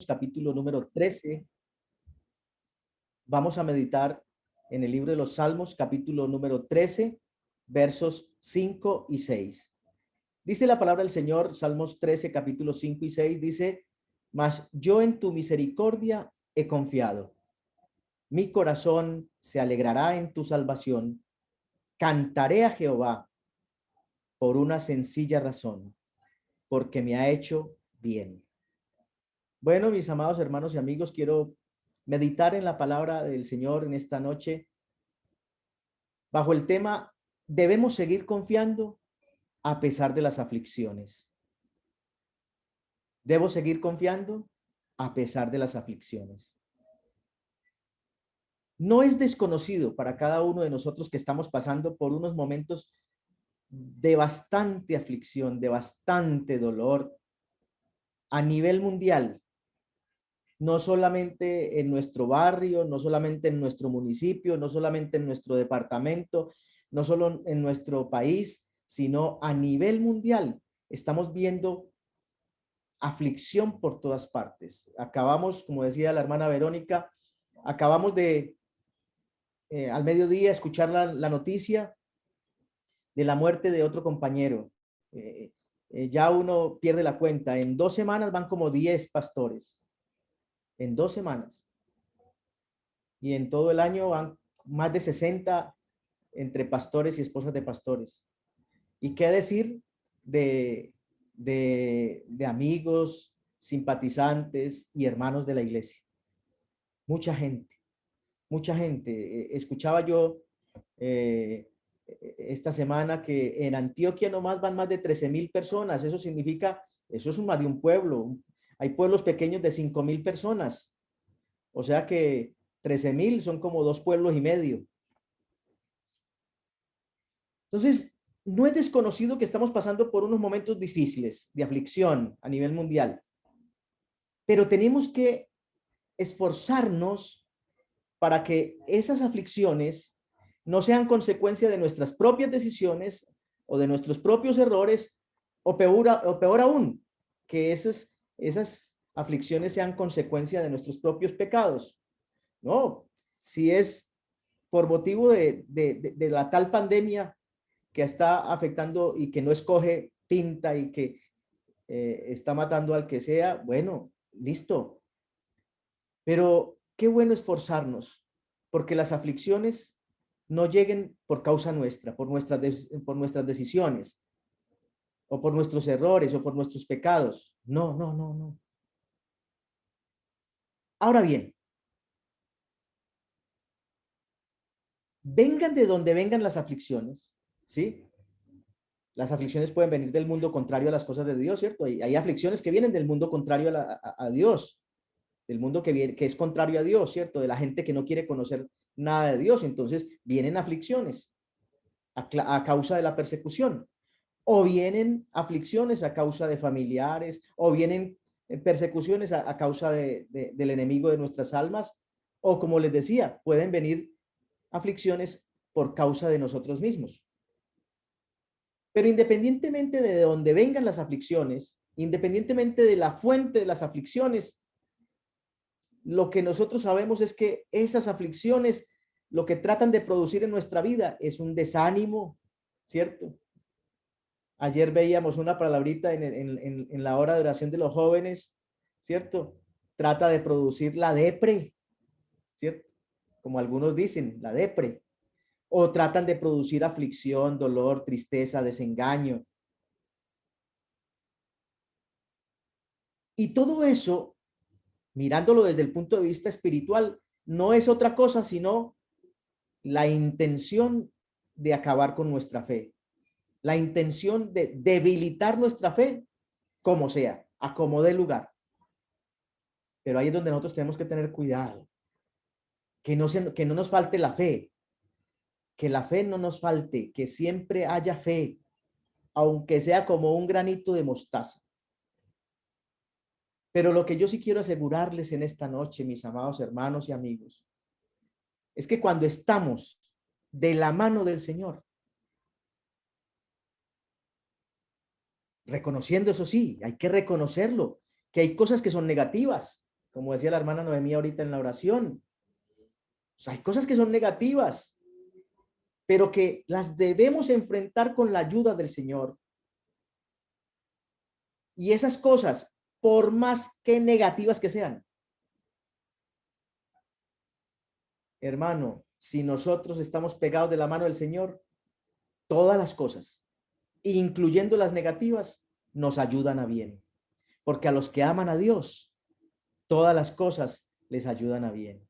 capítulo número 13. Vamos a meditar en el libro de los Salmos, capítulo número 13, versos 5 y 6. Dice la palabra del Señor, Salmos 13, capítulo 5 y 6, dice: mas yo en tu misericordia he confiado. Mi corazón se alegrará en tu salvación. Cantaré a Jehová por una sencilla razón, porque me ha hecho bien. Bueno, mis amados hermanos y amigos, quiero meditar en la palabra del Señor en esta noche bajo el tema: debemos seguir confiando a pesar de las aflicciones. Debo seguir confiando a pesar de las aflicciones. No es desconocido para cada uno de nosotros que estamos pasando por unos momentos de bastante aflicción, de bastante dolor a nivel mundial. No solamente en nuestro barrio, no solamente en nuestro municipio, no solamente en nuestro departamento, no solo en nuestro país, sino a nivel mundial. Estamos viendo aflicción por todas partes. Acabamos, como decía la hermana Verónica, acabamos de al mediodía escuchar la noticia de la muerte de otro compañero. Ya uno pierde la cuenta. En 2 semanas van como 10 pastores. En 2 semanas. Y en todo el año van más de 60 entre pastores y esposas de pastores. ¿Y qué decir de amigos, simpatizantes y hermanos de la iglesia? Mucha gente, mucha gente. Escuchaba yo esta semana que en Antioquia nomás van más de 13,000 personas. Eso significa, eso es más de un pueblo. Hay pueblos pequeños de 5,000 personas. O sea que 13,000 son como 2 pueblos y medio. Entonces, no es desconocido que estamos pasando por unos momentos difíciles de aflicción a nivel mundial, pero tenemos que esforzarnos para que esas aflicciones no sean consecuencia de nuestras propias decisiones o de nuestros propios errores, o peor aún, que esas aflicciones sean consecuencia de nuestros propios pecados. No, si es por motivo de la tal pandemia que está afectando y que no escoge pinta y que está matando al que sea, bueno, listo. Pero qué bueno esforzarnos, porque las aflicciones no lleguen por causa nuestra, por nuestras decisiones, o por nuestros errores, o por nuestros pecados. No, no, no, no. Ahora bien, vengan de donde vengan las aflicciones, ¿sí? Las aflicciones pueden venir del mundo contrario a las cosas de Dios, ¿cierto? Hay aflicciones que vienen del mundo contrario a Dios, del mundo que es contrario a Dios, ¿cierto? De la gente que no quiere conocer nada de Dios. Entonces vienen aflicciones a causa de la persecución, o vienen aflicciones a causa de familiares, o vienen persecuciones a causa del enemigo de nuestras almas, o como les decía, pueden venir aflicciones por causa de nosotros mismos. Pero independientemente de dónde vengan las aflicciones, independientemente de la fuente de las aflicciones, lo que nosotros sabemos es que esas aflicciones lo que tratan de producir en nuestra vida es un desánimo, ¿cierto? Ayer veíamos una palabrita en la hora de oración de los jóvenes, ¿cierto? Trata de producir la depre, ¿cierto? Como algunos dicen, la depre. O tratan de producir aflicción, dolor, tristeza, desengaño. Y todo eso, mirándolo desde el punto de vista espiritual, no es otra cosa sino la intención de acabar con nuestra fe, la intención de debilitar nuestra fe, como sea, a como dé lugar. Pero ahí es donde nosotros tenemos que tener cuidado, que no nos falte la fe, que la fe no nos falte, que siempre haya fe, aunque sea como un granito de mostaza. Pero lo que yo sí quiero asegurarles en esta noche, mis amados hermanos y amigos, es que cuando estamos de la mano del Señor, reconociendo, eso sí, hay que reconocerlo, que hay cosas que son negativas, como decía la hermana Noemí ahorita en la oración. O sea, hay cosas que son negativas, pero que las debemos enfrentar con la ayuda del Señor. Y esas cosas, por más que negativas que sean, hermano, si nosotros estamos pegados de la mano del Señor, todas las cosas, incluyendo las negativas, nos ayudan a bien. Porque a los que aman a Dios, todas las cosas les ayudan a bien.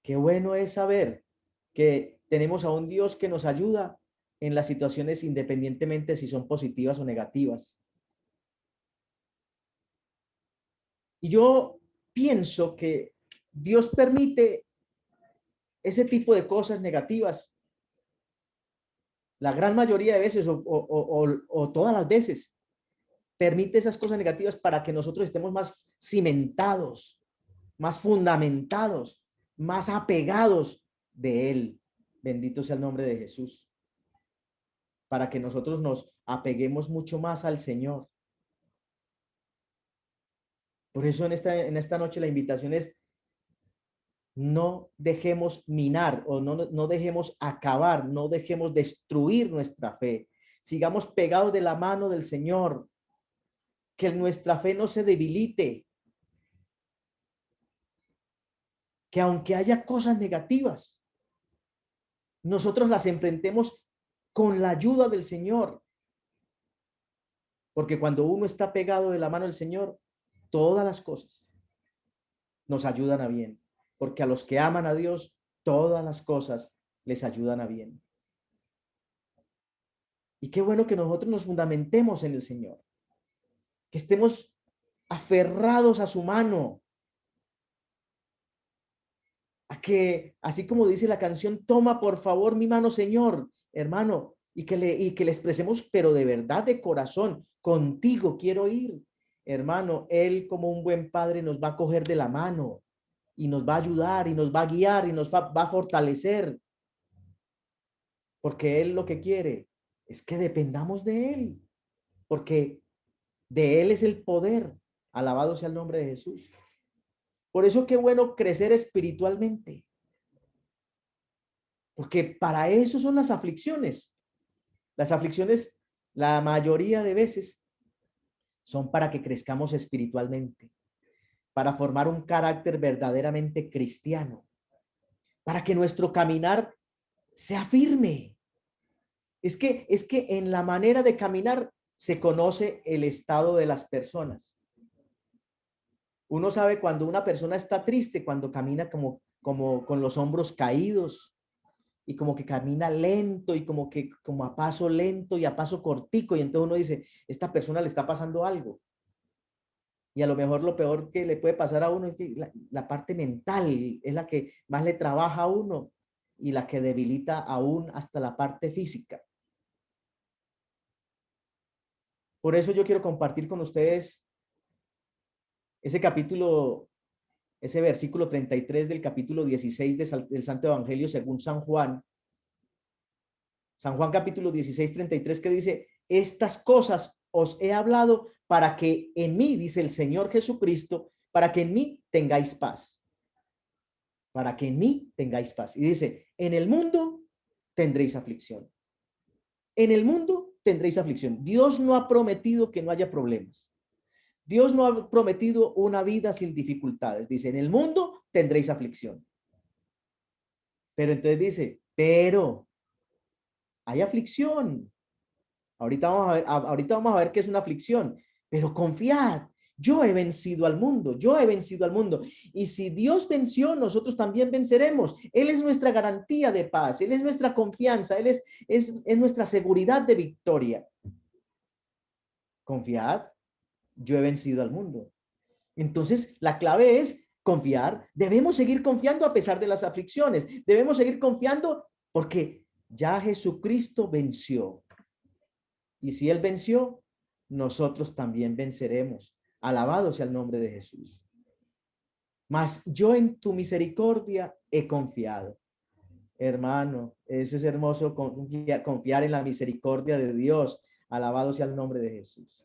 Qué bueno es saber que tenemos a un Dios que nos ayuda en las situaciones independientemente si son positivas o negativas. Y yo pienso que Dios permite ese tipo de cosas negativas la gran mayoría de veces o todas las veces. Permite esas cosas negativas para que nosotros estemos más cimentados, más fundamentados, más apegados de Él. Bendito sea el nombre de Jesús. Para que nosotros nos apeguemos mucho más al Señor. Por eso en esta noche la invitación es: no dejemos minar o no dejemos acabar, no dejemos destruir nuestra fe. Sigamos pegados de la mano del Señor. Que nuestra fe no se debilite. Que aunque haya cosas negativas, nosotros las enfrentemos con la ayuda del Señor. Porque cuando uno está pegado de la mano del Señor, todas las cosas nos ayudan a bien. Porque a los que aman a Dios, todas las cosas les ayudan a bien. Y qué bueno que nosotros nos fundamentemos en el Señor. Que estemos aferrados a su mano. A que, así como dice la canción, toma por favor mi mano, Señor, hermano, y que le expresemos, pero de verdad, de corazón, contigo quiero ir, hermano. Él, como un buen padre, nos va a coger de la mano y nos va a ayudar y nos va a guiar y nos va a fortalecer, porque Él lo que quiere es que dependamos de Él, porque de Él es el poder. Alabado sea el nombre de Jesús. Por eso qué bueno crecer espiritualmente. Porque para eso son las aflicciones. Las aflicciones, la mayoría de veces, son para que crezcamos espiritualmente, para formar un carácter verdaderamente cristiano, para que nuestro caminar sea firme. Es que en la manera de caminar se conoce el estado de las personas. Uno sabe cuando una persona está triste, cuando camina como con los hombros caídos, y como que camina lento y como a paso lento y a paso cortico, y entonces uno dice, esta persona le está pasando algo. Y a lo mejor lo peor que le puede pasar a uno es que la parte mental es la que más le trabaja a uno y la que debilita aún hasta la parte física. Por eso yo quiero compartir con ustedes ese capítulo, ese versículo 33 del capítulo 16 del Santo Evangelio según San Juan. San Juan capítulo 16, 33, que dice, estas cosas os he hablado para que en mí, dice el Señor Jesucristo, para que en mí tengáis paz. Para que en mí tengáis paz. Y dice, en el mundo tendréis aflicción. En el mundo tendréis aflicción. Dios no ha prometido que no haya problemas. Dios no ha prometido una vida sin dificultades. Dice, en el mundo tendréis aflicción. Pero entonces dice, pero hay aflicción. Ahorita vamos a ver qué es una aflicción, pero confiad, yo he vencido al mundo, yo he vencido al mundo. Y si Dios venció, nosotros también venceremos. Él es nuestra garantía de paz, Él es nuestra confianza, Él es nuestra seguridad de victoria. Confiad, yo he vencido al mundo. Entonces, la clave es confiar. Debemos seguir confiando a pesar de las aflicciones. Debemos seguir confiando porque ya Jesucristo venció. Y si Él venció, nosotros también venceremos. Alabado sea el nombre de Jesús. Mas yo en tu misericordia he confiado. Hermano, eso es hermoso, confiar en la misericordia de Dios. Alabado sea el nombre de Jesús.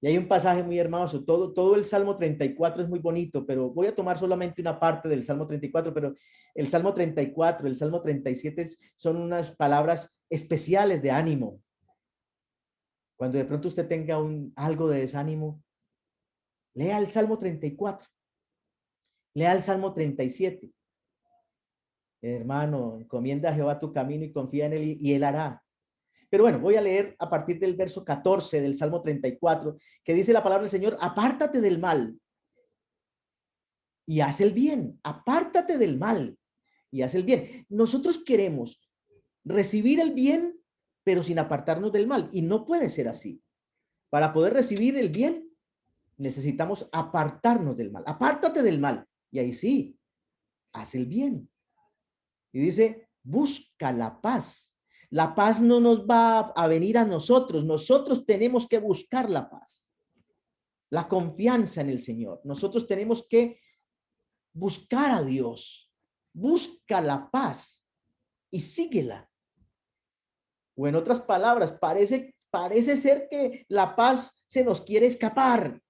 Y hay un pasaje muy hermoso, todo el Salmo 34 es muy bonito, pero voy a tomar solamente una parte del Salmo 34, pero el Salmo 34, el Salmo 37 son unas palabras especiales de ánimo. Cuando de pronto usted tenga algo de desánimo, lea el Salmo 34, lea el Salmo 37. Hermano, encomienda a Jehová tu camino y confía en él y él hará. Pero bueno, voy a leer a partir del verso 14 del Salmo 34, que dice la palabra del Señor: apártate del mal y haz el bien, apártate del mal y haz el bien. Nosotros queremos recibir el bien, pero sin apartarnos del mal, y no puede ser así. Para poder recibir el bien, necesitamos apartarnos del mal. Apártate del mal, y ahí sí, haz el bien. Y dice, busca la paz. La paz no nos va a venir a nosotros. Nosotros tenemos que buscar la paz. La confianza en el Señor. Nosotros tenemos que buscar a Dios. Busca la paz y síguela. O en otras palabras, parece ser que la paz se nos quiere escapar.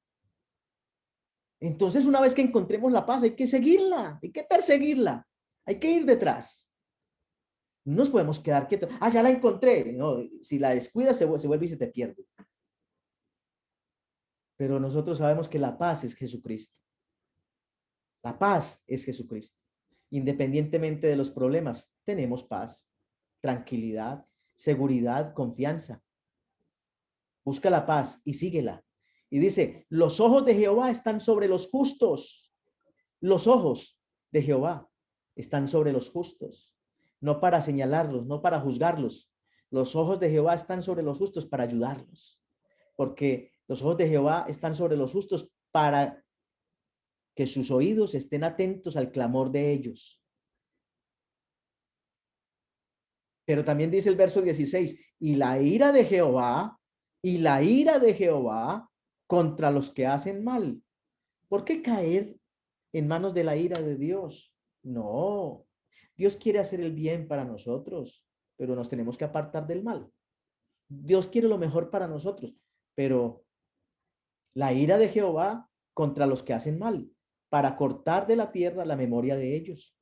Entonces, una vez que encontremos la paz, hay que seguirla, hay que perseguirla, hay que ir detrás. No nos podemos quedar quietos. Ah, ya la encontré. No, si la descuidas, se vuelve y se te pierde. Pero nosotros sabemos que la paz es Jesucristo. La paz es Jesucristo. Independientemente de los problemas, tenemos paz, tranquilidad, seguridad, confianza. Busca la paz y síguela. Y dice, los ojos de Jehová están sobre los justos. Los ojos de Jehová están sobre los justos. No para señalarlos, no para juzgarlos. Los ojos de Jehová están sobre los justos para ayudarlos. Porque los ojos de Jehová están sobre los justos para que sus oídos estén atentos al clamor de ellos. Pero también dice el verso 16, y la ira de Jehová contra los que hacen mal. ¿Por qué caer en manos de la ira de Dios? No, Dios quiere hacer el bien para nosotros, pero nos tenemos que apartar del mal. Dios quiere lo mejor para nosotros, pero la ira de Jehová contra los que hacen mal, para cortar de la tierra la memoria de ellos.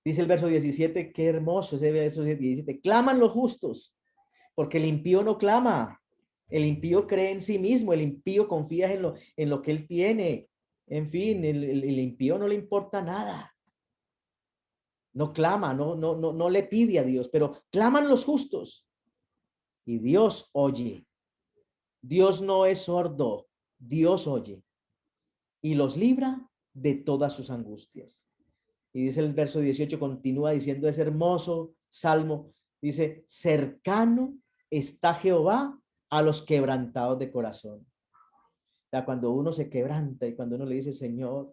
Dice el verso 17, qué hermoso ese verso 17, claman los justos, porque el impío no clama, el impío cree en sí mismo, el impío confía en lo que él tiene, en fin, el impío no le importa nada, no clama, no le pide a Dios, pero claman los justos y Dios oye. Dios no es sordo, Dios oye y los libra de todas sus angustias. Y dice el verso 18, continúa diciendo ese hermoso salmo, dice, cercano está Jehová a los quebrantados de corazón. O sea, cuando uno se quebranta y cuando uno le dice, Señor,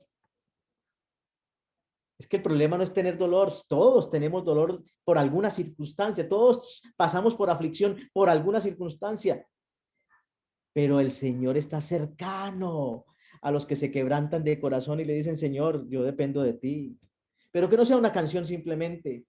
es que el problema no es tener dolor, todos tenemos dolor por alguna circunstancia, todos pasamos por aflicción por alguna circunstancia, pero el Señor está cercano a los que se quebrantan de corazón y le dicen, Señor, yo dependo de ti. Pero que no sea una canción simplemente,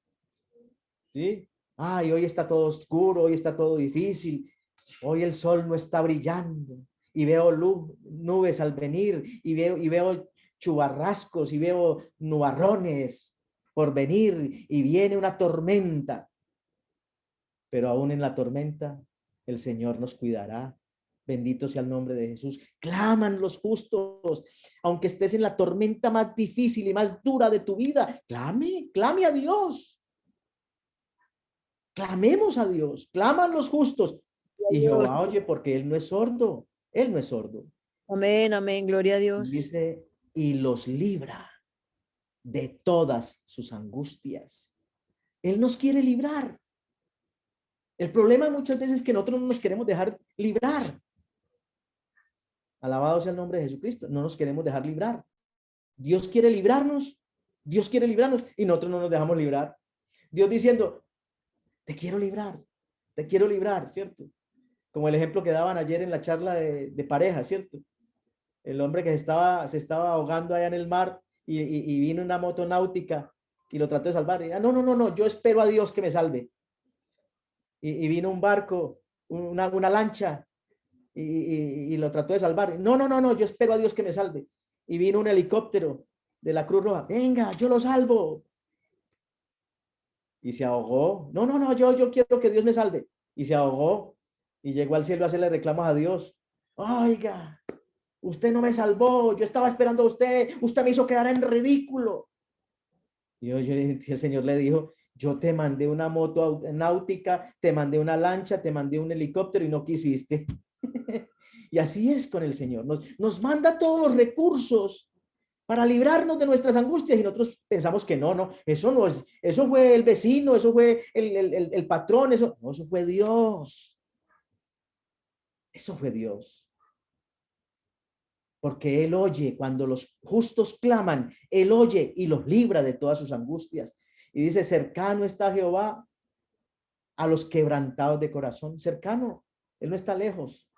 ¿sí? Ay, hoy está todo oscuro, hoy está todo difícil, hoy el sol no está brillando y veo nubes al venir y veo chubarrascos y veo nubarrones por venir y viene una tormenta. Pero aún en la tormenta, el Señor nos cuidará. Bendito sea el nombre de Jesús. Claman los justos, aunque estés en la tormenta más difícil y más dura de tu vida. Clame a Dios. Clamemos a Dios. Claman los justos. Y Dios. Jehová oye porque Él no es sordo. Él no es sordo. Amén, amén, gloria a Dios. Dice, y los libra de todas sus angustias. Él nos quiere librar. El problema muchas veces es que nosotros no nos queremos dejar librar. Alabado sea el nombre de Jesucristo. No nos queremos dejar librar. Dios quiere librarnos. Dios quiere librarnos y nosotros no nos dejamos librar. Dios diciendo, te quiero librar, ¿cierto? Como el ejemplo que daban ayer en la charla de pareja, ¿cierto? El hombre que se estaba ahogando allá en el mar y vino una motonáutica y lo trató de salvar. Y, no, yo espero a Dios que me salve. Y vino un barco, una lancha y lo trató de salvar. No, no, no, no, yo espero a Dios que me salve. Y vino un helicóptero de la Cruz Roja. Venga, yo lo salvo. Y se ahogó. No, no, no, yo quiero que Dios me salve. Y se ahogó. Y llegó al cielo a hacerle reclamos a Dios. Oiga, usted no me salvó. Yo estaba esperando a usted. Usted me hizo quedar en ridículo. Y el Señor le dijo, yo te mandé una moto náutica, te mandé una lancha, te mandé un helicóptero y no quisiste. Y así es con el Señor. Nos manda todos los recursos para librarnos de nuestras angustias y nosotros pensamos que no, eso no es, eso fue el vecino, eso fue el patrón, eso fue Dios. Eso fue Dios. Porque Él oye cuando los justos claman, Él oye y los libra de todas sus angustias. Y dice, cercano está Jehová a los quebrantados de corazón. Cercano, Él no está lejos.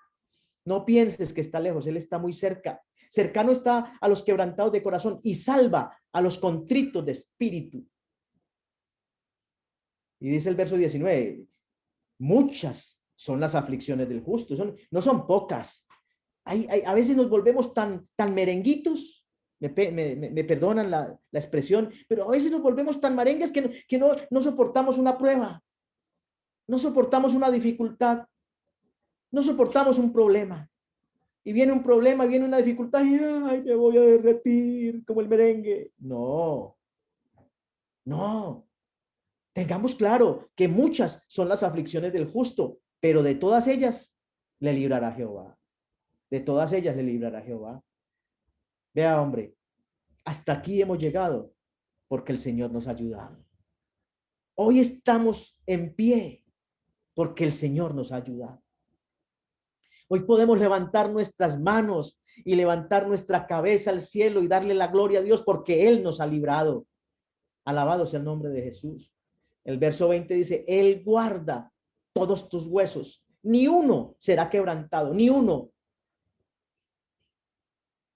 No pienses que está lejos, Él está muy cerca. Cercano está a los quebrantados de corazón y salva a los contritos de espíritu. Y dice el verso 19, muchas son las aflicciones del justo, no son pocas. A veces nos volvemos tan merenguitos, me perdonan la expresión, pero a veces nos volvemos tan merengues que no soportamos una prueba, no soportamos una dificultad, no soportamos un problema. Y viene un problema, viene una dificultad y ay, me voy a derretir como el merengue. No, no. Tengamos claro que muchas son las aflicciones del justo, pero de todas ellas le librará Jehová. De todas ellas le librará Jehová. Vea, hombre, hasta aquí hemos llegado porque el Señor nos ha ayudado. Hoy estamos en pie porque el Señor nos ha ayudado. Hoy podemos levantar nuestras manos y levantar nuestra cabeza al cielo y darle la gloria a Dios porque Él nos ha librado. Alabado sea el nombre de Jesús. El verso 20 dice, Él guarda todos tus huesos. Ni uno será quebrantado, ni uno.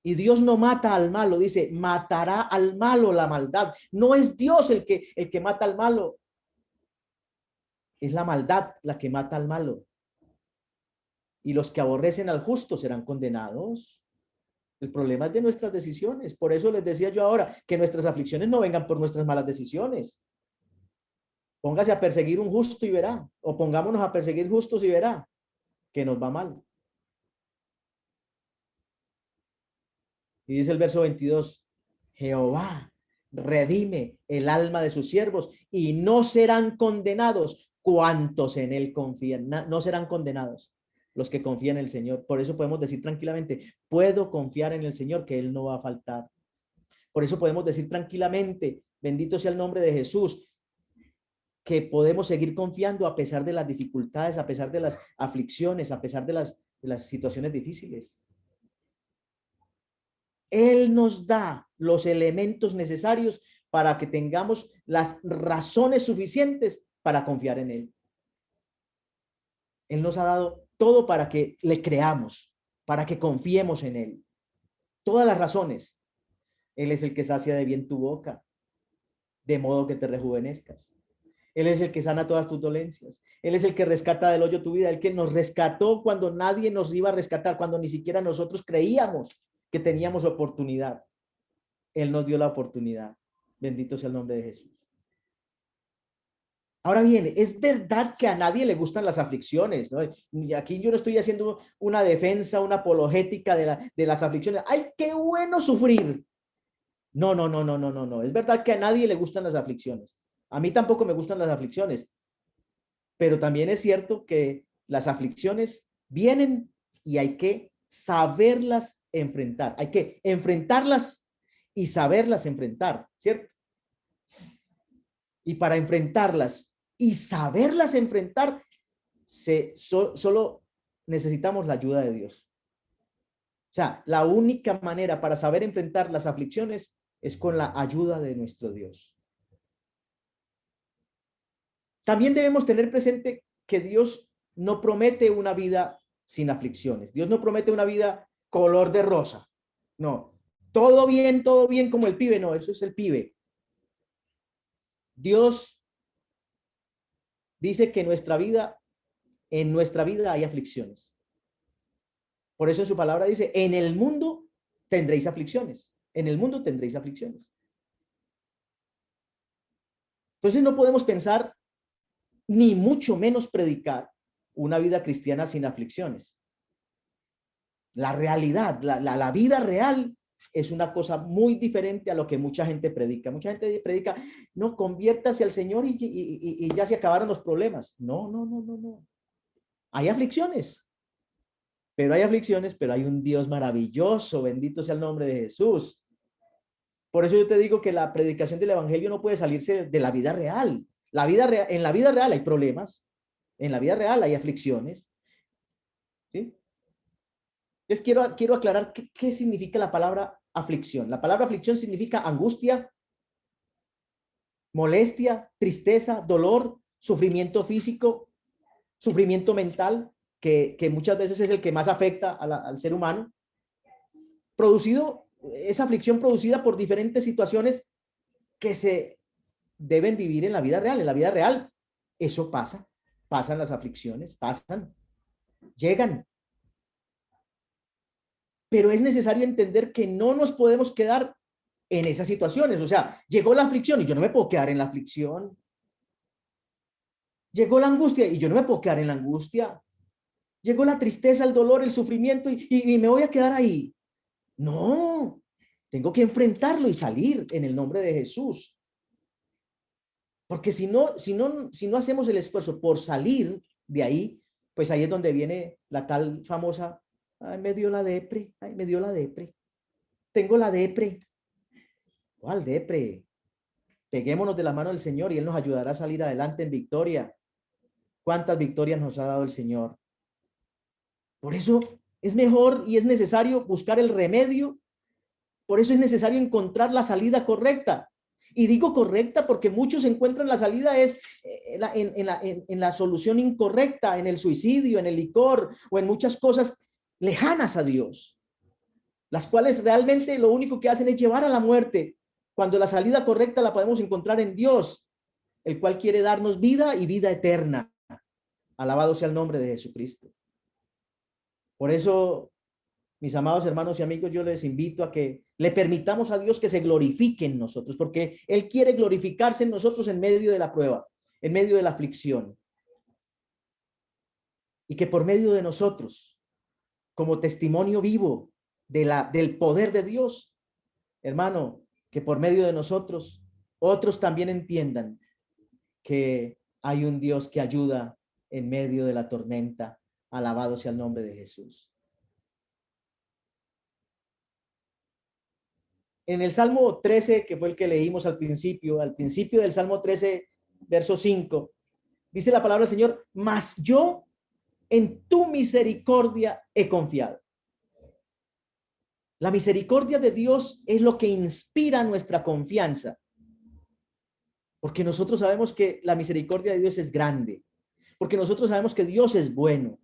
Y Dios no mata al malo, dice, matará al malo la maldad. No es Dios el que mata al malo. Es la maldad la que mata al malo. Y los que aborrecen al justo serán condenados. El problema es de nuestras decisiones. Por eso les decía yo ahora que nuestras aflicciones no vengan por nuestras malas decisiones. Póngase a perseguir un justo y verá. O pongámonos a perseguir justos y verá que nos va mal. Y dice el verso 22, Jehová redime el alma de sus siervos y no serán condenados cuantos en él confían. No serán condenados los que confían en el Señor. Por eso podemos decir tranquilamente, puedo confiar en el Señor que Él no va a faltar. Por eso podemos decir tranquilamente, bendito sea el nombre de Jesús, que podemos seguir confiando a pesar de las dificultades, a pesar de las aflicciones, a pesar de las situaciones difíciles. Él nos da los elementos necesarios para que tengamos las razones suficientes para confiar en Él. Él nos ha dado todo para que le creamos, para que confiemos en Él. Todas las razones. Él es el que sacia de bien tu boca, de modo que te rejuvenezcas. Él es el que sana todas tus dolencias. Él es el que rescata del hoyo tu vida, el que nos rescató cuando nadie nos iba a rescatar, cuando ni siquiera nosotros creíamos que teníamos oportunidad. Él nos dio la oportunidad. Bendito sea el nombre de Jesús. Ahora bien, es verdad que a nadie le gustan las aflicciones, ¿no? Y aquí yo no estoy haciendo una defensa, una apologética de las aflicciones. ¡Ay, qué bueno sufrir! No, no, no, no, no, no, no. Es verdad que a nadie le gustan las aflicciones. A mí tampoco me gustan las aflicciones. Pero también es cierto que las aflicciones vienen y hay que saberlas enfrentar. Hay que enfrentarlas y saberlas enfrentar, ¿cierto? Y para enfrentarlas y saberlas enfrentar, solo necesitamos la ayuda de Dios. O sea, la única manera para saber enfrentar las aflicciones es con la ayuda de nuestro Dios. También debemos tener presente que Dios no promete una vida sin aflicciones. Dios no promete una vida color de rosa. No, todo bien como el pibe. No, eso es el pibe. Dios dice que en nuestra vida hay aflicciones. Por eso en su palabra dice, en el mundo tendréis aflicciones. En el mundo tendréis aflicciones. Entonces no podemos pensar, ni mucho menos predicar una vida cristiana sin aflicciones. La realidad, la vida real es una cosa muy diferente a lo que mucha gente predica. Mucha gente predica, no, conviértase al Señor y ya se acabaron los problemas. No, no, no, no, no. Hay aflicciones, pero hay un Dios maravilloso. Bendito sea el nombre de Jesús. Por eso yo te digo que la predicación del evangelio no puede salirse de la vida real. En la vida real hay problemas, en la vida real hay aflicciones, ¿sí? Entonces quiero aclarar qué significa la palabra aflicción. La palabra aflicción significa angustia, molestia, tristeza, dolor, sufrimiento físico, sufrimiento mental, que muchas veces es el que más afecta al ser humano. Esa aflicción producida por diferentes situaciones que se deben vivir en la vida real. En la vida real eso pasan las aflicciones, llegan. Pero es necesario entender que no nos podemos quedar en esas situaciones. O sea, llegó la aflicción y yo no me puedo quedar en la aflicción. Llegó la angustia y yo no me puedo quedar en la angustia. Llegó la tristeza, el dolor, el sufrimiento y me voy a quedar ahí. No, tengo que enfrentarlo y salir en el nombre de Jesús. Porque si no hacemos el esfuerzo por salir de ahí, pues ahí es donde viene la tal famosa, ay, me dio la depre, ay, me dio la depre. Tengo la depre. ¿Cuál depre? Peguémonos de la mano del Señor y Él nos ayudará a salir adelante en victoria. ¿Cuántas victorias nos ha dado el Señor? Por eso es mejor y es necesario buscar el remedio. Por eso es necesario encontrar la salida correcta. Y digo correcta porque muchos encuentran la salida en la solución incorrecta, en el suicidio, en el licor o en muchas cosas lejanas a Dios, las cuales realmente lo único que hacen es llevar a la muerte, cuando la salida correcta la podemos encontrar en Dios, el cual quiere darnos vida y vida eterna. Alabado sea el nombre de Jesucristo. Por eso, mis amados hermanos y amigos, yo les invito a que le permitamos a Dios que se glorifique en nosotros, porque Él quiere glorificarse en nosotros en medio de la prueba, en medio de la aflicción. Y que por medio de nosotros, como testimonio vivo del poder de Dios, hermano, que por medio de nosotros, otros también entiendan que hay un Dios que ayuda en medio de la tormenta. Alabado sea el nombre de Jesús. En el Salmo 13, que fue el que leímos al principio del Salmo 13, verso 5, dice la palabra del Señor, mas yo en tu misericordia he confiado. La misericordia de Dios es lo que inspira nuestra confianza, porque nosotros sabemos que la misericordia de Dios es grande, porque nosotros sabemos que Dios es bueno.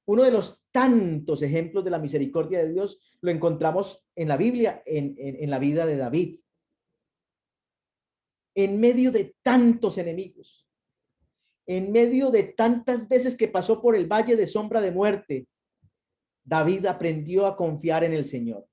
Uno de los tantos ejemplos de la misericordia de Dios lo encontramos en la Biblia, en la vida de David. En medio de tantos enemigos, en medio de tantas veces que pasó por el valle de sombra de muerte, David aprendió a confiar en el Señor.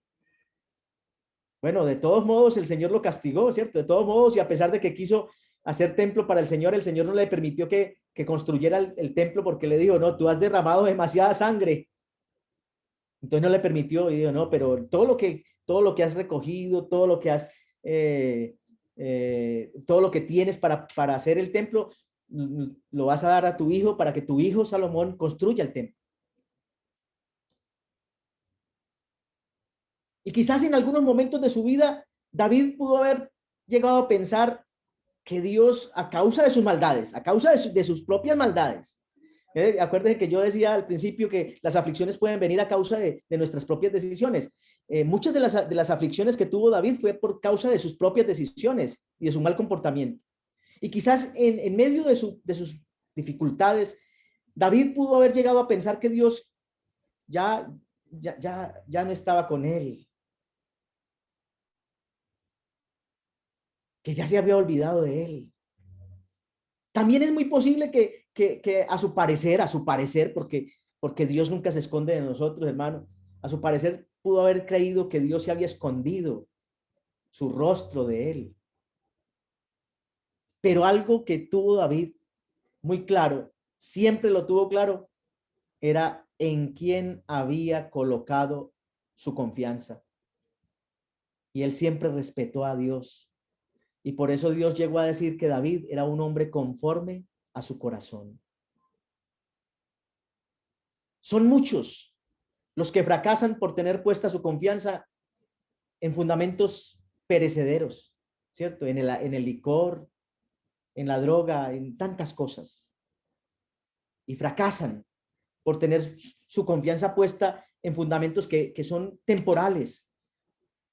Bueno, de todos modos el Señor lo castigó, ¿cierto? De todos modos, y a pesar de que quiso hacer templo para el Señor no le permitió que construyera el templo, porque le dijo, no, tú has derramado demasiada sangre. Entonces no le permitió y dijo, no, pero todo lo que has recogido, todo lo que has, todo lo que tienes para hacer el templo, lo vas a dar a tu hijo para que tu hijo Salomón construya el templo. Y quizás en algunos momentos de su vida, David pudo haber llegado a pensar que Dios, a causa de sus maldades, a causa de sus propias maldades, acuérdense que yo decía al principio que las aflicciones pueden venir a causa de nuestras propias decisiones. Muchas de las aflicciones que tuvo David fue por causa de sus propias decisiones y de su mal comportamiento. Y quizás en medio de sus dificultades, David pudo haber llegado a pensar que Dios ya no estaba con él, que ya se había olvidado de él. También es muy posible que a su parecer, porque porque Dios nunca se esconde de nosotros, hermano. A su parecer pudo haber creído que Dios se había escondido su rostro de él. Pero algo que tuvo David muy claro, siempre lo tuvo claro, era en quién había colocado su confianza. Y él siempre respetó a Dios. Y por eso Dios llegó a decir que David era un hombre conforme a su corazón. Son muchos los que fracasan por tener puesta su confianza en fundamentos perecederos, ¿cierto? En el licor, en la droga, en tantas cosas. Y fracasan por tener su confianza puesta en fundamentos que son temporales,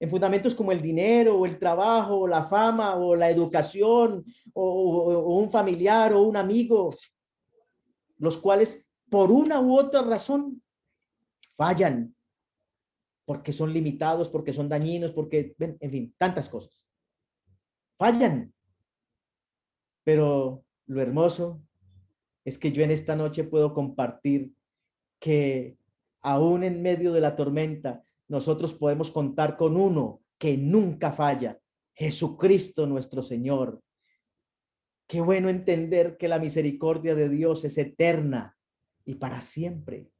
en fundamentos como el dinero, o el trabajo, o la fama, o la educación, o un familiar, o un amigo, los cuales por una u otra razón fallan, porque son limitados, porque son dañinos, porque, en fin, tantas cosas. Fallan. Pero lo hermoso es que yo en esta noche puedo compartir que aún en medio de la tormenta, nosotros podemos contar con uno que nunca falla, Jesucristo nuestro Señor. Qué bueno entender que la misericordia de Dios es eterna y para siempre.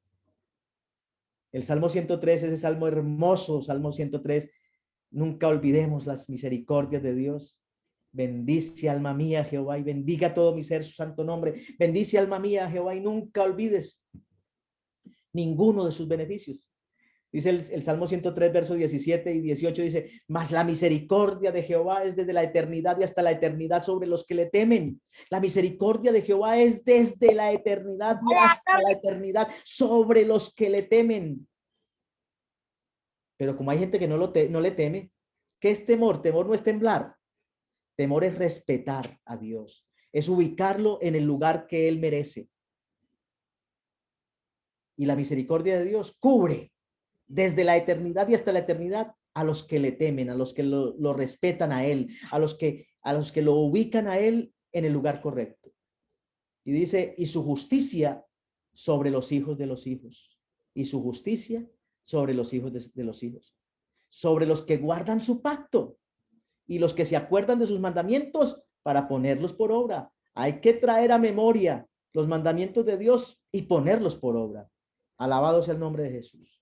El Salmo 103, ese salmo hermoso, Salmo 103, nunca olvidemos las misericordias de Dios. Bendice alma mía Jehová y bendiga todo mi ser su santo nombre. Bendice alma mía Jehová y nunca olvides ninguno de sus beneficios. Dice el Salmo 103, versos 17 y 18, dice, mas la misericordia de Jehová es desde la eternidad y hasta la eternidad sobre los que le temen. La misericordia de Jehová es desde la eternidad y hasta la eternidad sobre los que le temen. Pero como hay gente que no le teme, ¿qué es temor? Temor no es temblar. Temor es respetar a Dios. Es ubicarlo en el lugar que Él merece. Y la misericordia de Dios cubre desde la eternidad y hasta la eternidad a los que le temen, a los que lo respetan a Él, a los que lo ubican a Él en el lugar correcto. Y dice, y su justicia sobre los hijos de los hijos. Y su justicia sobre los hijos de los hijos. Sobre los que guardan su pacto y los que se acuerdan de sus mandamientos para ponerlos por obra. Hay que traer a memoria los mandamientos de Dios y ponerlos por obra. Alabado sea el nombre de Jesús.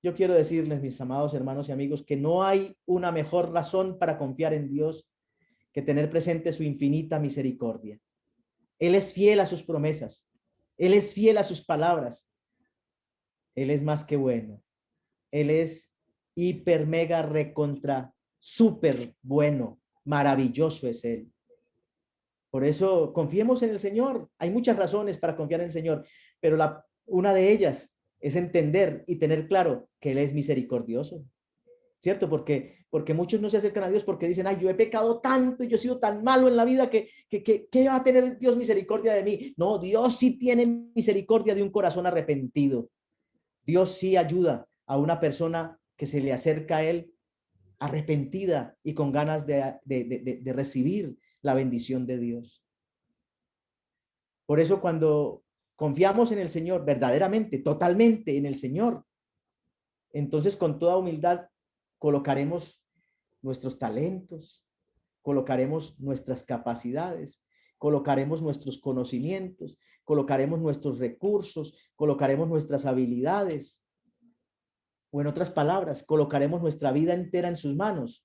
Yo quiero decirles, mis amados hermanos y amigos, que no hay una mejor razón para confiar en Dios que tener presente su infinita misericordia. Él es fiel a sus promesas. Él es fiel a sus palabras. Él es más que bueno. Él es hiper, mega, recontra, súper bueno. Maravilloso es Él. Por eso confiemos en el Señor. Hay muchas razones para confiar en el Señor, pero una de ellas es entender y tener claro que Él es misericordioso, ¿cierto? Porque muchos no se acercan a Dios porque dicen, ay, yo he pecado tanto y yo he sido tan malo en la vida que va a tener Dios misericordia de mí. No, Dios sí tiene misericordia de un corazón arrepentido. Dios sí ayuda a una persona que se le acerca a Él arrepentida y con ganas de recibir la bendición de Dios. Por eso cuando confiamos en el Señor, verdaderamente, totalmente en el Señor, entonces con toda humildad colocaremos nuestros talentos, colocaremos nuestras capacidades, colocaremos nuestros conocimientos, colocaremos nuestros recursos, colocaremos nuestras habilidades, o en otras palabras, colocaremos nuestra vida entera en sus manos.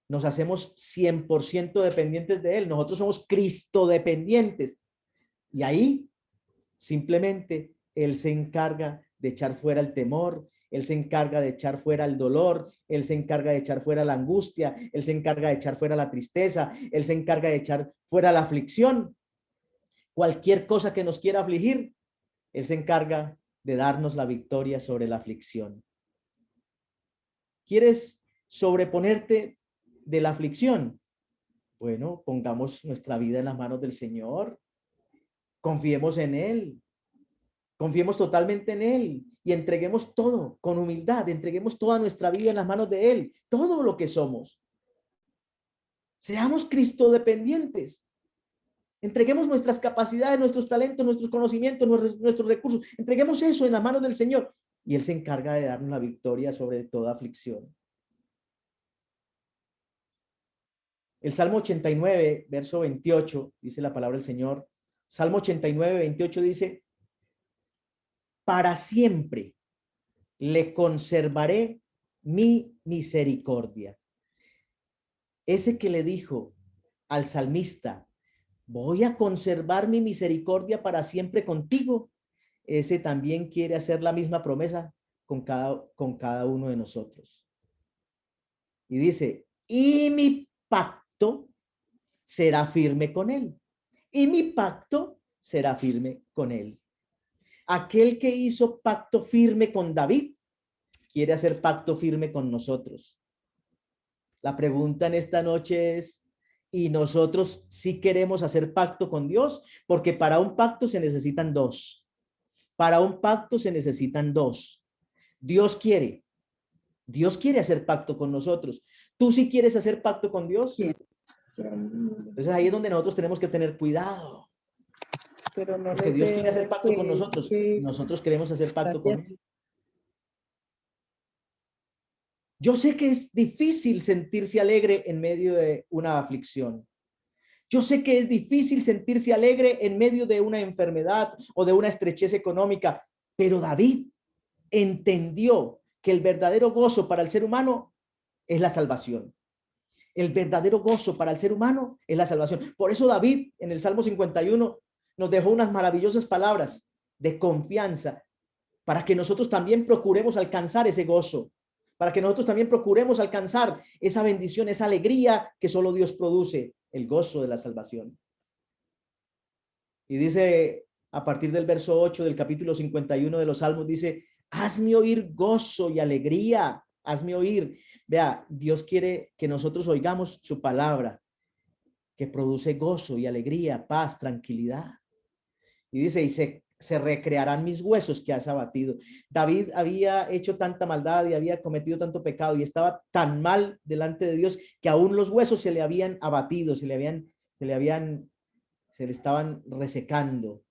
Nos hacemos 100% dependientes de Él. Nosotros somos Cristo dependientes. Y ahí simplemente Él se encarga de echar fuera el temor, Él se encarga de echar fuera el dolor, Él se encarga de echar fuera la angustia, Él se encarga de echar fuera la tristeza, Él se encarga de echar fuera la aflicción. Cualquier cosa que nos quiera afligir, Él se encarga de darnos la victoria sobre la aflicción. ¿Quieres sobreponerte de la aflicción? Bueno, pongamos nuestra vida en las manos del Señor. Confiemos en Él. Confiemos totalmente en Él y entreguemos todo con humildad. Entreguemos toda nuestra vida en las manos de Él. Todo lo que somos. Seamos Cristo dependientes. Entreguemos nuestras capacidades, nuestros talentos, nuestros conocimientos, nuestros recursos. Entreguemos eso en las manos del Señor. Y Él se encarga de darnos la victoria sobre toda aflicción. El Salmo 89, verso 28, dice la palabra del Señor. Salmo 89, 28 dice: para siempre le conservaré mi misericordia. Ese que le dijo al salmista: voy a conservar mi misericordia para siempre contigo, ese también quiere hacer la misma promesa con cada uno de nosotros. Y dice: y mi pacto será firme con él. Y mi pacto será firme con él. Aquel que hizo pacto firme con David quiere hacer pacto firme con nosotros. La pregunta en esta noche es: ¿y nosotros sí queremos hacer pacto con Dios? Porque para un pacto se necesitan dos. Para un pacto se necesitan dos. Dios quiere hacer pacto con nosotros. ¿Tú sí quieres hacer pacto con Dios? Sí. Entonces ahí es donde nosotros tenemos que tener cuidado. Pero no Porque les Dios quiere hacer veo pacto con nosotros. que Nosotros queremos hacer pacto con gracias. Él. Yo sé que es difícil sentirse alegre en medio de una aflicción. Yo sé que es difícil sentirse alegre en medio de una enfermedad o de una estrechez económica, pero David entendió que el verdadero gozo para el ser humano es la salvación. El verdadero gozo para el ser humano es la salvación. Por eso David en el Salmo 51 nos dejó unas maravillosas palabras de confianza para que nosotros también procuremos alcanzar ese gozo, para que nosotros también procuremos alcanzar esa bendición, esa alegría que solo Dios produce, el gozo de la salvación. Y dice a partir del verso 8 del capítulo 51 de los Salmos, dice: hazme oír gozo y alegría, hazme oír. Vea, Dios quiere que nosotros oigamos su palabra, que produce gozo y alegría, paz, tranquilidad. Y dice: y se recrearán mis huesos que has abatido. David había hecho tanta maldad y había cometido tanto pecado y estaba tan mal delante de Dios que aún los huesos se le habían abatido, se le estaban resecando.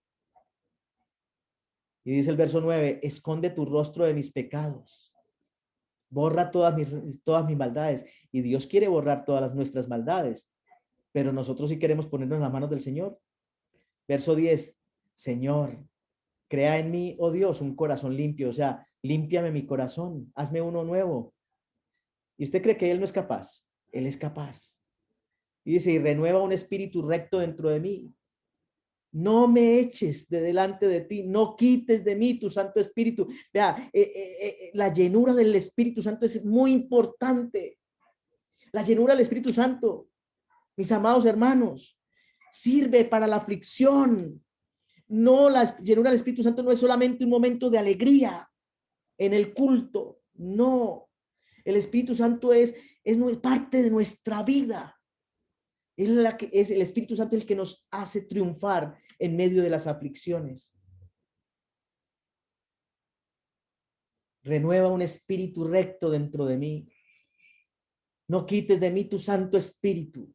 Y dice el verso 9: esconde tu rostro de mis pecados, borra todas mis maldades. Y Dios quiere borrar todas nuestras maldades, pero nosotros sí queremos ponernos en las manos del Señor. Verso 10: Señor, crea en mí, oh Dios, un corazón limpio. O sea, límpiame mi corazón, hazme uno nuevo. ¿Y usted cree que Él no es capaz? Él es capaz. Y dice: y renueva un espíritu recto dentro de mí. No me eches de delante de ti, no quites de mí tu Santo Espíritu. Vea, la llenura del Espíritu Santo es muy importante. La llenura del Espíritu Santo, mis amados hermanos, sirve para la aflicción. No, la llenura del Espíritu Santo no es solamente un momento de alegría en el culto. No, el Espíritu Santo es parte de nuestra vida. Es el Espíritu Santo el que nos hace triunfar en medio de las aflicciones. Renueva un espíritu recto dentro de mí. No quites de mí tu Santo Espíritu.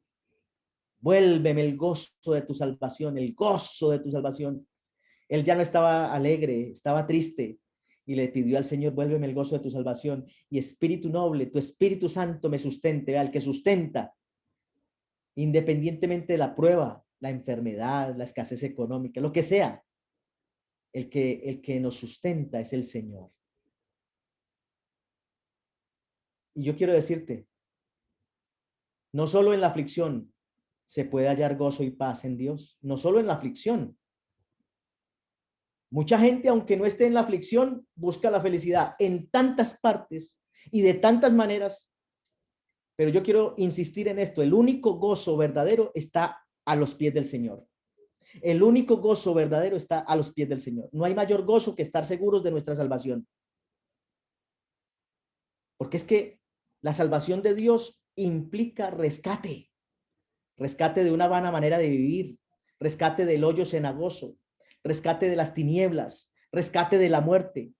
Vuélveme el gozo de tu salvación, el gozo de tu salvación. Él ya no estaba alegre, estaba triste y le pidió al Señor: vuélveme el gozo de tu salvación. Y Espíritu noble, tu Espíritu Santo me sustente. Vea, el que sustenta, independientemente de la prueba, la enfermedad, la escasez económica, lo que sea, el que nos sustenta es el Señor. Y yo quiero decirte, no solo en la aflicción se puede hallar gozo y paz en Dios, no solo en la aflicción. Mucha gente, aunque no esté en la aflicción, busca la felicidad en tantas partes y de tantas maneras. Pero yo quiero insistir en esto: el único gozo verdadero está a los pies del Señor. El único gozo verdadero está a los pies del Señor. No hay mayor gozo que estar seguros de nuestra salvación. Porque es que la salvación de Dios implica rescate. Rescate de una vana manera de vivir. Rescate del hoyo cenagoso. Rescate de las tinieblas. Rescate de la muerte.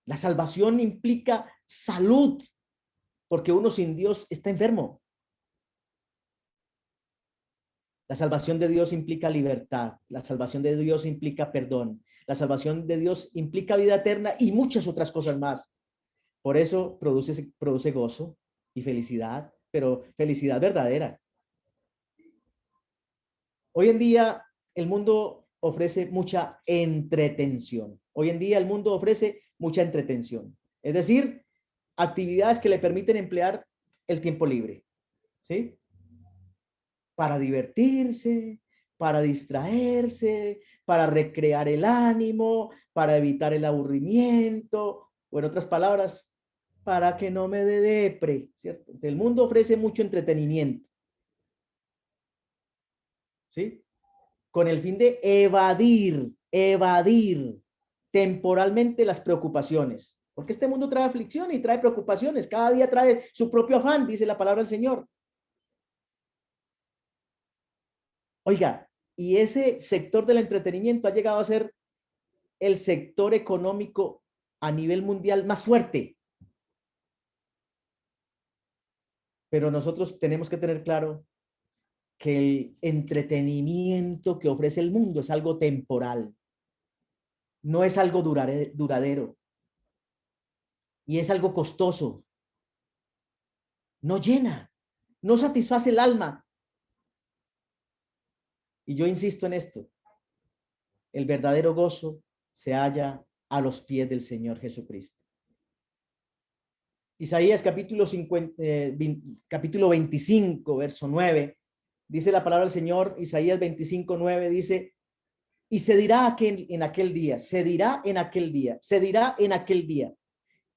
La salvación implica salud, porque uno sin Dios está enfermo. La salvación de Dios implica libertad. La salvación de Dios implica perdón. La salvación de Dios implica vida eterna y muchas otras cosas más. Por eso produce gozo y felicidad, pero felicidad verdadera. Hoy en día el mundo ofrece mucha entretención. Hoy en día el mundo ofrece mucha entretención. Es decir, actividades que le permiten emplear el tiempo libre, ¿sí? Para divertirse, para distraerse, para recrear el ánimo, para evitar el aburrimiento, o en otras palabras, para que no me dé depre, ¿cierto? El mundo ofrece mucho entretenimiento, ¿sí? Con el fin de evadir temporalmente las preocupaciones. Porque este mundo trae aflicción y trae preocupaciones. Cada día trae su propio afán, dice la palabra del Señor. Oiga, y ese sector del entretenimiento ha llegado a ser el sector económico a nivel mundial más fuerte. Pero nosotros tenemos que tener claro que el entretenimiento que ofrece el mundo es algo temporal, no es algo duradero y es algo costoso. No llena, no satisface el alma. Y yo insisto en esto, el verdadero gozo se halla a los pies del Señor Jesucristo. Isaías capítulo 25, verso 9, dice la palabra del Señor. Isaías 25, 9 dice, y se dirá en aquel día, se dirá en aquel día, se dirá en aquel día,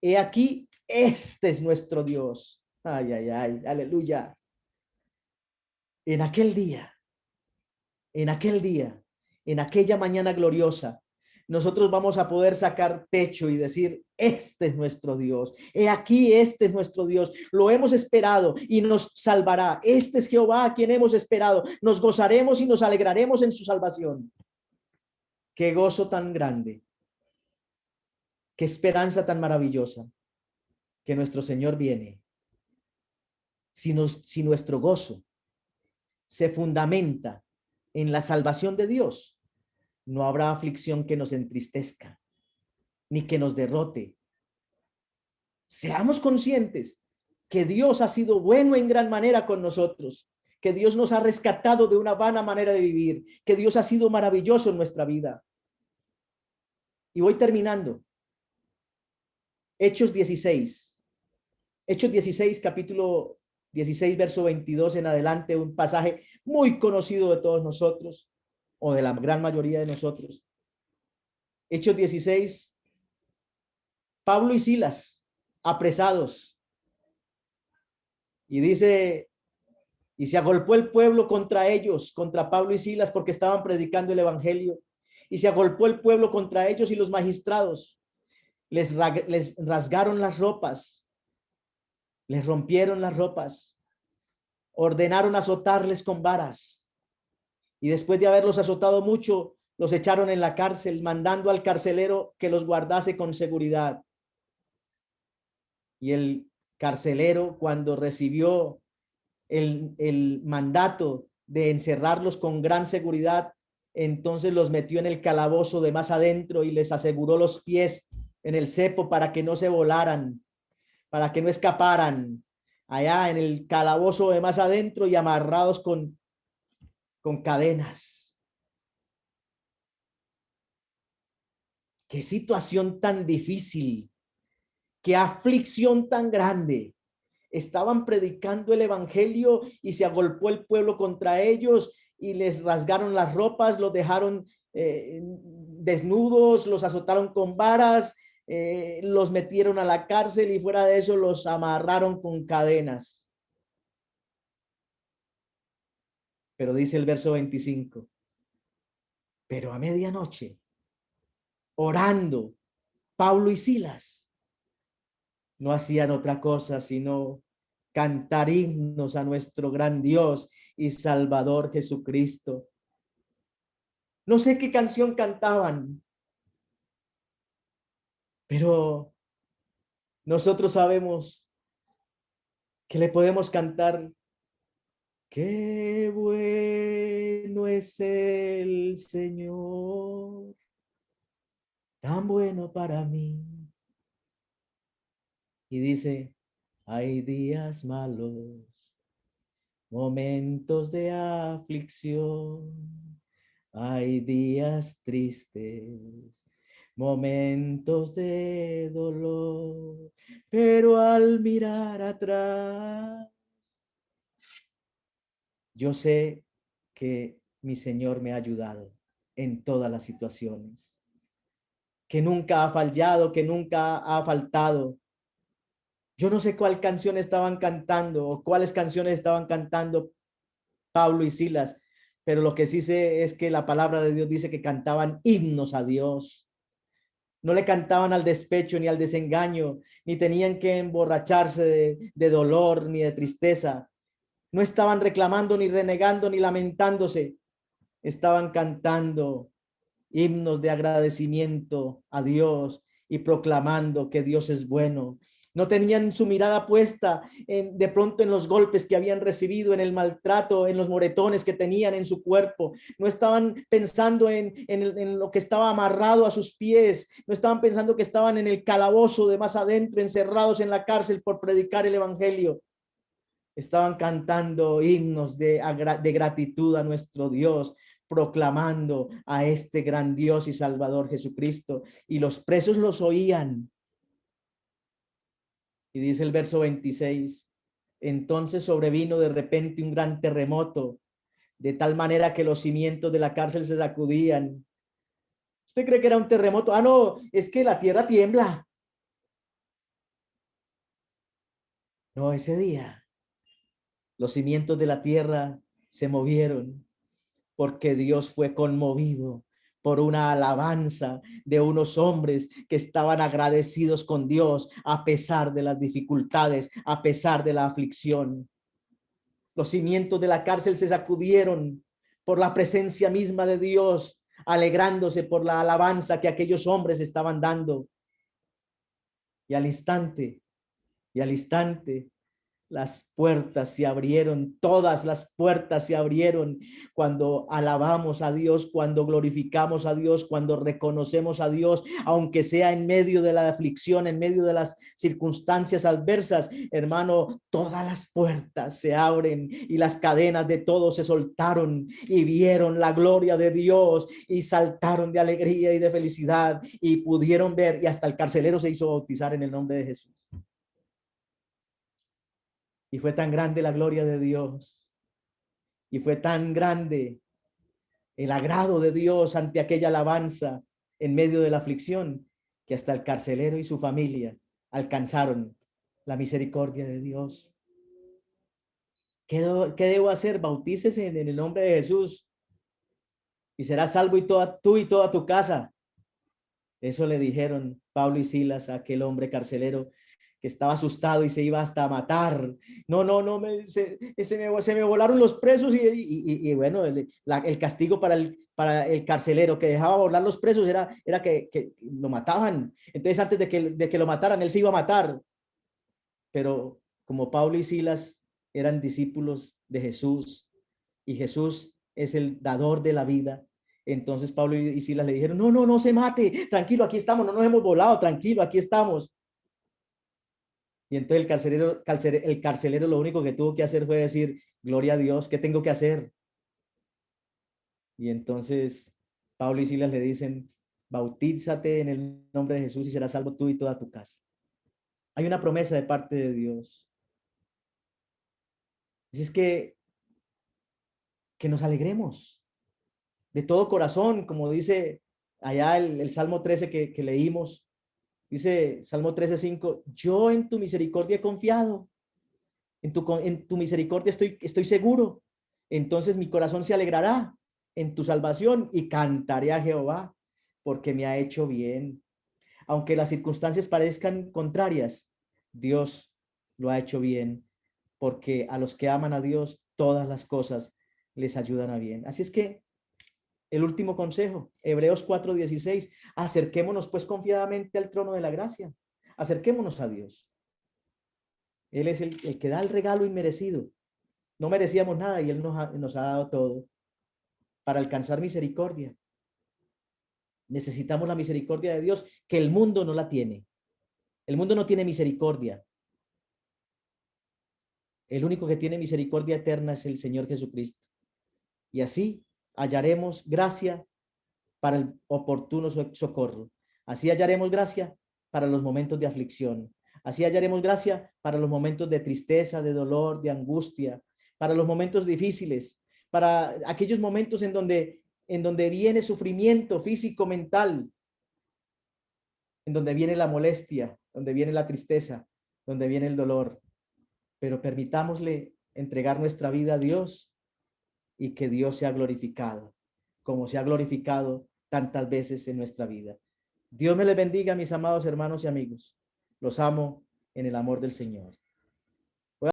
he aquí, este es nuestro Dios. Ay, ay, ay, aleluya. En aquel día, en aquel día, en aquella mañana gloriosa, nosotros vamos a poder sacar pecho y decir, este es nuestro Dios. He aquí, este es nuestro Dios. Lo hemos esperado y nos salvará. Este es Jehová a quien hemos esperado. Nos gozaremos y nos alegraremos en su salvación. Qué gozo tan grande. Qué esperanza tan maravillosa que nuestro Señor viene. Si nuestro gozo se fundamenta en la salvación de Dios, no habrá aflicción que nos entristezca, ni que nos derrote. Seamos conscientes que Dios ha sido bueno en gran manera con nosotros, que Dios nos ha rescatado de una vana manera de vivir, que Dios ha sido maravilloso en nuestra vida. Y voy terminando. Hechos 16. Hechos 16, capítulo 16, verso 22 en adelante, un pasaje muy conocido de todos nosotros, o de la gran mayoría de nosotros. Hechos 16, Pablo y Silas, apresados. Y dice, y se agolpó el pueblo contra ellos, contra Pablo y Silas, porque estaban predicando el evangelio. Y se agolpó el pueblo contra ellos y los magistrados les rasgaron las ropas, les rompieron las ropas, ordenaron azotarles con varas. Y después de haberlos azotado mucho, los echaron en la cárcel, mandando al carcelero que los guardase con seguridad. Y el carcelero, cuando recibió el mandato de encerrarlos con gran seguridad, entonces los metió en el calabozo de más adentro y les aseguró los pies en el cepo para que no se volaran, para que no escaparan allá en el calabozo de más adentro y amarrados con cadenas. Qué situación tan difícil, qué aflicción tan grande. Estaban predicando el evangelio y se agolpó el pueblo contra ellos y les rasgaron las ropas, los dejaron desnudos, los azotaron con varas, los metieron a la cárcel y fuera de eso los amarraron con cadenas. Pero dice el verso 25, pero a medianoche, orando, Pablo y Silas no hacían otra cosa sino cantar himnos a nuestro gran Dios y Salvador Jesucristo. No sé qué canción cantaban, pero nosotros sabemos que le podemos cantar Qué bueno es el Señor, tan bueno para mí. Y dice, hay días malos, momentos de aflicción, hay días tristes, momentos de dolor, pero al mirar atrás, yo sé que mi Señor me ha ayudado en todas las situaciones, que nunca ha fallado, que nunca ha faltado. Yo no sé cuál canción estaban cantando o cuáles canciones estaban cantando Pablo y Silas, pero lo que sí sé es que la palabra de Dios dice que cantaban himnos a Dios. No le cantaban al despecho ni al desengaño, ni tenían que emborracharse de dolor ni de tristeza. No estaban reclamando, ni renegando, ni lamentándose. Estaban cantando himnos de agradecimiento a Dios y proclamando que Dios es bueno. No tenían su mirada puesta de pronto en los golpes que habían recibido, en el maltrato, en los moretones que tenían en su cuerpo. No estaban pensando en lo que estaba amarrado a sus pies. No estaban pensando que estaban en el calabozo de más adentro, encerrados en la cárcel por predicar el evangelio. Estaban cantando himnos de gratitud a nuestro Dios, proclamando a este gran Dios y Salvador Jesucristo. Y los presos los oían. Y dice el verso 26, entonces sobrevino de repente un gran terremoto, de tal manera que los cimientos de la cárcel se sacudían. ¿Usted cree que era un terremoto? Ah, no, es que la tierra tiembla. No, ese día los cimientos de la tierra se movieron porque Dios fue conmovido por una alabanza de unos hombres que estaban agradecidos con Dios a pesar de las dificultades, a pesar de la aflicción. Los cimientos de la cárcel se sacudieron por la presencia misma de Dios, alegrándose por la alabanza que aquellos hombres estaban dando. Y al instante, y al instante, las puertas se abrieron, todas las puertas se abrieron cuando alabamos a Dios, cuando glorificamos a Dios, cuando reconocemos a Dios, aunque sea en medio de la aflicción, en medio de las circunstancias adversas, hermano, todas las puertas se abren y las cadenas de todos se soltaron y vieron la gloria de Dios y saltaron de alegría y de felicidad y pudieron ver, y hasta el carcelero se hizo bautizar en el nombre de Jesús. Y fue tan grande la gloria de Dios. Y fue tan grande el agrado de Dios ante aquella alabanza en medio de la aflicción, que hasta el carcelero y su familia alcanzaron la misericordia de Dios. ¿Qué debo hacer? Bautícese en el nombre de Jesús y serás salvo tú y toda tu casa. Eso le dijeron Pablo y Silas a aquel hombre carcelero que estaba asustado y se iba hasta a matar. No, se me volaron los presos y bueno, el castigo para el carcelero que dejaba volar los presos era que lo mataban. Entonces antes de que lo mataran, él se iba a matar. Pero como Pablo y Silas eran discípulos de Jesús y Jesús es el dador de la vida, entonces Pablo y Silas le dijeron, no se mate, tranquilo, aquí estamos, no nos hemos volado, tranquilo, aquí estamos. Y entonces el carcelero lo único que tuvo que hacer fue decir, gloria a Dios, ¿qué tengo que hacer? Y entonces Pablo y Silas le dicen, bautízate en el nombre de Jesús y serás salvo tú y toda tu casa. Hay una promesa de parte de Dios. Así es que nos alegremos de todo corazón, como dice allá el Salmo 13 que leímos. Dice Salmo 13:5, yo en tu misericordia he confiado, en tu misericordia estoy seguro. Entonces mi corazón se alegrará en tu salvación y cantaré a Jehová porque me ha hecho bien. Aunque las circunstancias parezcan contrarias, Dios lo ha hecho bien, porque a los que aman a Dios, todas las cosas les ayudan a bien. Así es que el último consejo, Hebreos 4:16, acerquémonos pues confiadamente al trono de la gracia, acerquémonos a Dios. Él es el que da el regalo inmerecido. No merecíamos nada y Él nos ha dado todo para alcanzar misericordia. Necesitamos la misericordia de Dios, que el mundo no la tiene. El mundo no tiene misericordia. El único que tiene misericordia eterna es el Señor Jesucristo. Y así hallaremos gracia para el oportuno socorro. Así hallaremos gracia para los momentos de aflicción. Así hallaremos gracia para los momentos de tristeza, de dolor, de angustia, para los momentos difíciles, para aquellos momentos en donde viene sufrimiento físico, mental, en donde viene la molestia, donde viene la tristeza, donde viene el dolor. Pero permitámosle entregar nuestra vida a Dios y que Dios sea glorificado, como se ha glorificado tantas veces en nuestra vida. Dios me les bendiga, mis amados hermanos y amigos. Los amo en el amor del Señor.